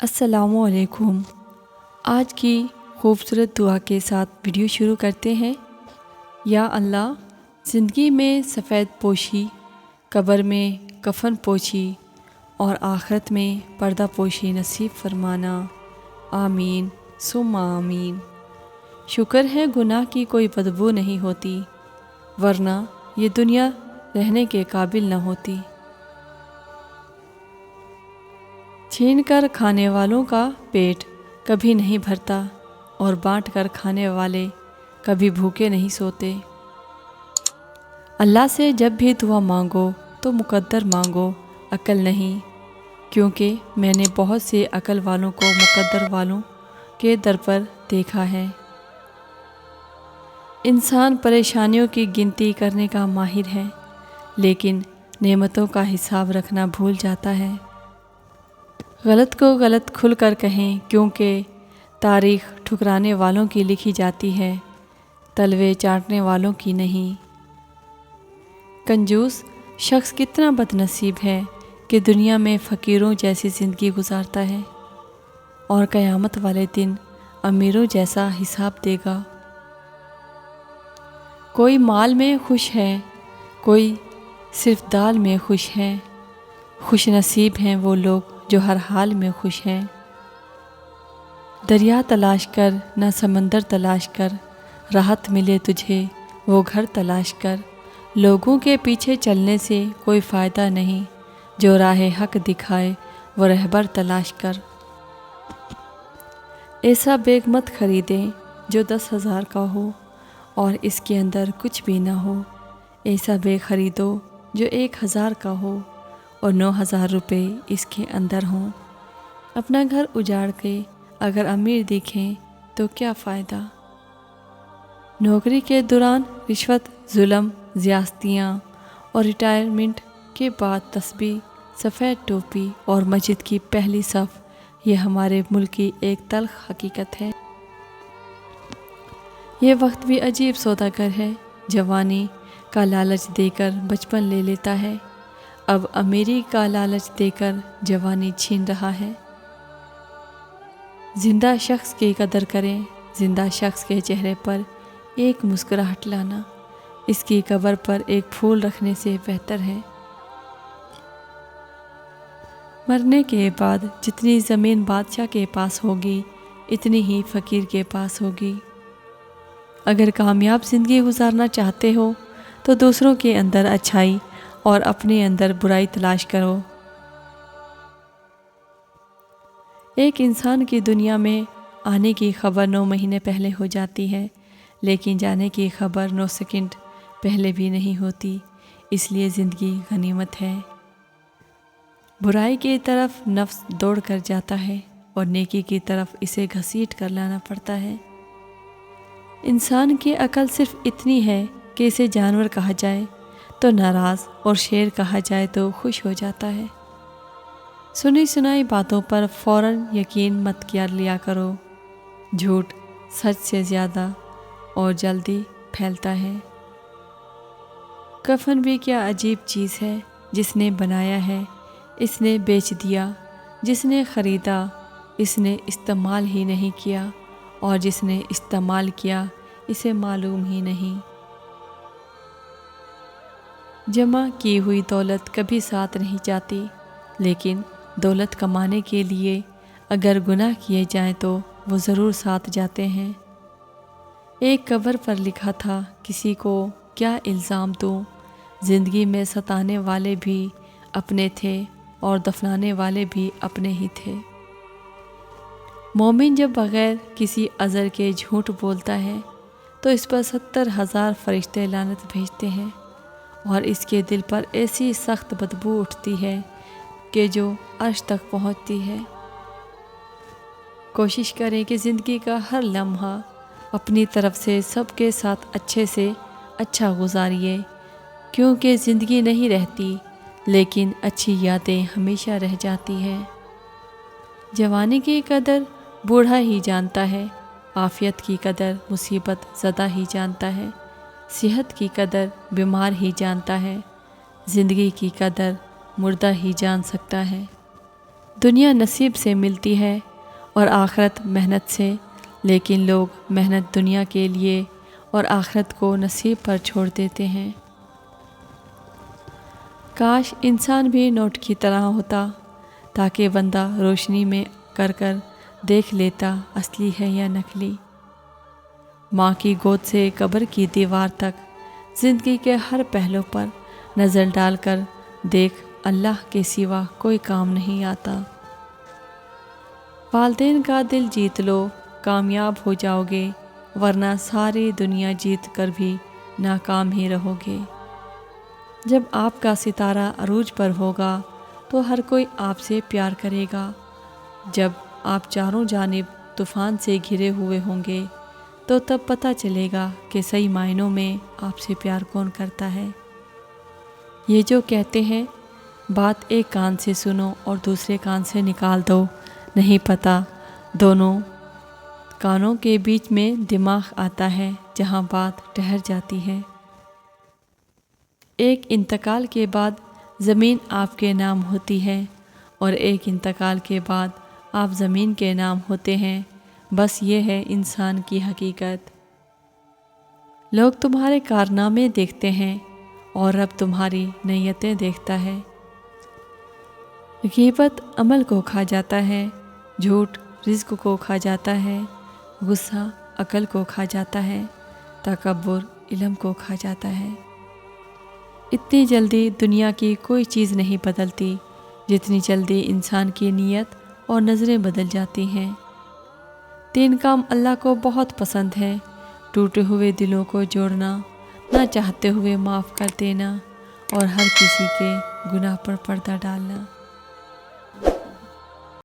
السلام علیکم۔ آج کی خوبصورت دعا کے ساتھ ویڈیو شروع کرتے ہیں۔ یا اللہ، زندگی میں سفید پوشی، قبر میں کفن پوشی اور آخرت میں پردہ پوشی نصیب فرمانا، آمین ثم آمین۔ شکر ہے گناہ کی کوئی بدبو نہیں ہوتی، ورنہ یہ دنیا رہنے کے قابل نہ ہوتی۔ چھین کر کھانے والوں کا پیٹ کبھی نہیں بھرتا اور بانٹ کر کھانے والے کبھی بھوکے نہیں سوتے۔ اللہ سے جب بھی دعا مانگو تو مقدر مانگو، عقل نہیں، کیونکہ میں نے بہت سے عقل والوں کو مقدر والوں کے در پر دیکھا ہے۔ انسان پریشانیوں کی گنتی کرنے کا ماہر ہے، لیکن نعمتوں کا حساب رکھنا بھول جاتا ہے۔ غلط کو غلط کھل کر کہیں، کیونکہ تاریخ ٹھکرانے والوں کی لکھی جاتی ہے، تلوے چاٹنے والوں کی نہیں۔ کنجوس شخص کتنا بد نصیب ہے کہ دنیا میں فقیروں جیسی زندگی گزارتا ہے اور قیامت والے دن امیروں جیسا حساب دے گا۔ کوئی مال میں خوش ہے، کوئی صرف دال میں خوش ہے۔ خوش نصیب ہیں وہ لوگ جو ہر حال میں خوش ہیں۔ دریا تلاش کر نہ سمندر تلاش کر، راحت ملے تجھے وہ گھر تلاش کر۔ لوگوں کے پیچھے چلنے سے کوئی فائدہ نہیں، جو راہ حق دکھائے وہ رہبر تلاش کر۔ ایسا بیگ مت خریدیں جو 10,000 کا ہو اور اس کے اندر کچھ بھی نہ ہو۔ ایسا بیگ خریدو جو 1,000 کا ہو اور 9,000 روپے اس کے اندر ہوں۔ اپنا گھر اجاڑ کے اگر امیر دکھیں تو کیا فائدہ؟ نوکری کے دوران رشوت، ظلم، زیادتیاں اور ریٹائرمنٹ کے بعد تسبیح، سفید ٹوپی اور مسجد کی پہلی صف، یہ ہمارے ملک کی ایک تلخ حقیقت ہے۔ یہ وقت بھی عجیب سوداگر ہے، جوانی کا لالچ دے کر بچپن لے لیتا ہے، اب امیری کا لالچ دے کر جوانی چھین رہا ہے۔ زندہ شخص کی قدر کریں، زندہ شخص کے چہرے پر ایک مسکراہٹ لانا اس کی قبر پر ایک پھول رکھنے سے بہتر ہے۔ مرنے کے بعد جتنی زمین بادشاہ کے پاس ہوگی، اتنی ہی فقیر کے پاس ہوگی۔ اگر کامیاب زندگی گزارنا چاہتے ہو تو دوسروں کے اندر اچھائی اور اپنے اندر برائی تلاش کرو۔ ایک انسان کی دنیا میں آنے کی خبر 9 مہینے پہلے ہو جاتی ہے، لیکن جانے کی خبر 9 سیکنڈ پہلے بھی نہیں ہوتی، اس لیے زندگی غنیمت ہے۔ برائی کی طرف نفس دوڑ کر جاتا ہے اور نیکی کی طرف اسے گھسیٹ کر لانا پڑتا ہے۔ انسان کی عقل صرف اتنی ہے کہ اسے جانور کہا جائے تو ناراض اور شیر کہا جائے تو خوش ہو جاتا ہے۔ سنی سنائی باتوں پر فوراً یقین مت کیا لیا کرو، جھوٹ سچ سے زیادہ اور جلدی پھیلتا ہے۔ کفن بھی کیا عجیب چیز ہے، جس نے بنایا ہے اس نے بیچ دیا، جس نے خریدا اس نے استعمال ہی نہیں کیا، اور جس نے استعمال کیا اسے معلوم ہی نہیں۔ جمع کی ہوئی دولت کبھی ساتھ نہیں جاتی، لیکن دولت کمانے کے لیے اگر گناہ کیے جائیں تو وہ ضرور ساتھ جاتے ہیں۔ ایک قبر پر لکھا تھا، کسی کو کیا الزام دوں، زندگی میں ستانے والے بھی اپنے تھے اور دفنانے والے بھی اپنے ہی تھے۔ مومن جب بغیر کسی عذر کے جھوٹ بولتا ہے تو اس پر 70,000 فرشتے لعنت بھیجتے ہیں، اور اس کے دل پر ایسی سخت بدبو اٹھتی ہے کہ جو عرش تک پہنچتی ہے۔ کوشش کریں کہ زندگی کا ہر لمحہ اپنی طرف سے سب کے ساتھ اچھے سے اچھا گزاریے، کیونکہ زندگی نہیں رہتی، لیکن اچھی یادیں ہمیشہ رہ جاتی ہیں۔ جوانی کی قدر بوڑھا ہی جانتا ہے، عافیت کی قدر مصیبت زدہ ہی جانتا ہے، صحت کی قدر بیمار ہی جانتا ہے، زندگی کی قدر مردہ ہی جان سکتا ہے۔ دنیا نصیب سے ملتی ہے اور آخرت محنت سے، لیکن لوگ محنت دنیا کے لیے اور آخرت کو نصیب پر چھوڑ دیتے ہیں۔ کاش انسان بھی نوٹ کی طرح ہوتا تاکہ بندہ روشنی میں کر دیکھ لیتا اصلی ہے یا نقلی۔ ماں کی گود سے قبر کی دیوار تک زندگی کے ہر پہلو پر نظر ڈال کر دیکھ، اللہ کے سوا کوئی کام نہیں آتا۔ والدین کا دل جیت لو، کامیاب ہو جاؤ گے، ورنہ ساری دنیا جیت کر بھی ناکام ہی رہو گے۔ جب آپ کا ستارہ عروج پر ہوگا تو ہر کوئی آپ سے پیار کرے گا۔ جب آپ چاروں جانب طوفان سے گھرے ہوئے ہوں گے تو تب پتہ چلے گا کہ صحیح معنوں میں آپ سے پیار کون کرتا ہے۔ یہ جو کہتے ہیں بات ایک کان سے سنو اور دوسرے کان سے نکال دو، نہیں پتہ دونوں کانوں کے بیچ میں دماغ آتا ہے جہاں بات ٹھہر جاتی ہے۔ ایک انتقال کے بعد زمین آپ کے نام ہوتی ہے اور ایک انتقال کے بعد آپ زمین کے نام ہوتے ہیں۔ بس یہ ہے انسان کی حقیقت۔ لوگ تمہارے کارنامے دیکھتے ہیں اور رب تمہاری نیتیں دیکھتا ہے۔ غیبت عمل کو کھا جاتا ہے، جھوٹ رزق کو کھا جاتا ہے، غصہ عقل کو کھا جاتا ہے، تکبر علم کو کھا جاتا ہے۔ اتنی جلدی دنیا کی کوئی چیز نہیں بدلتی جتنی جلدی انسان کی نیت اور نظریں بدل جاتی ہیں۔ 3 کام اللہ کو بہت پسند ہے: ٹوٹے ہوئے دلوں کو جوڑنا، نہ چاہتے ہوئے معاف کر دینا، اور ہر کسی کے گناہ پر پردہ ڈالنا۔